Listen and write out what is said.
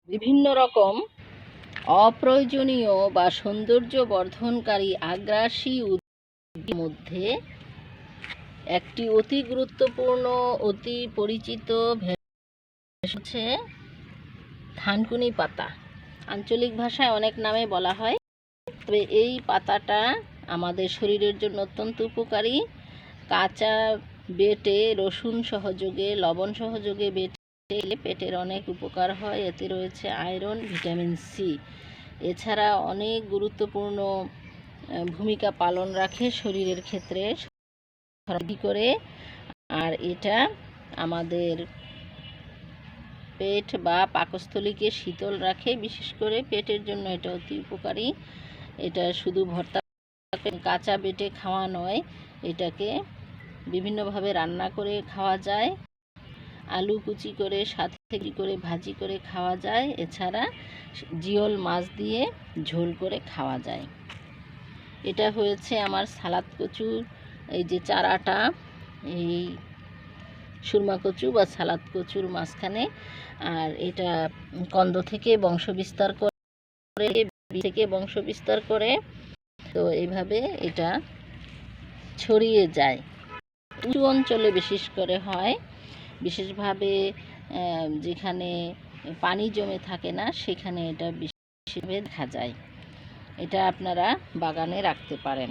বিভিন্ন রকম অপ্রয়োজনীয় বা সৌন্দর্য বর্ধনকারী আগ্রাসী উদ্ভিদের মধ্যে একটি অতি গুরুত্বপূর্ণ অতি পরিচিত হচ্ছে থানকুনি পাতা। আঞ্চলিক ভাষায় অনেক নামে বলা হয়, তবে এই পাতাটা আমাদের শরীরের জন্য অত্যন্ত উপকারী। কাঁচা বেটে রসুন সহযোগে লবণ সহযোগে বেটে পেটের অনেক উপকার হয়। এতে রয়েছে আয়রন, ভিটামিন সি। এছাড়া অনেক গুরুত্বপূর্ণ ভূমিকা পালন রাখে শরীরের ক্ষেত্রে করে। আর এটা আমাদের পেট বা পাকস্থলীকে শীতল রাখে, বিশেষ করে পেটের জন্য এটা অতি উপকারী। এটা শুধু ভর্তা কাঁচা বেটে খাওয়া নয়, এটাকে বিভিন্নভাবে রান্না করে খাওয়া যায়, আলু কুচি করে সাথে করে ভাজি করে খাওয়া যায়, এছাড়া জিওল মাছ দিয়ে ঝোল করে খাওয়া যায়। এটা হয়েছে আমার সালাদ কচুর এই যে চারাটা, এই সুরমা কচু বা সালাদ কচুর মাঝখানে। আর এটা কন্দ থেকে বংশবিস্তার করে তো এইভাবে এটা ছড়িয়ে যায়। উঁচু অঞ্চলে বিশেষ করে হয়, বিশেষভাবে যেখানে পানি জমে থাকে না সেখানে এটা বিশেষভাবে দেখা যায়। এটা আপনারা বাগানে রাখতে পারেন।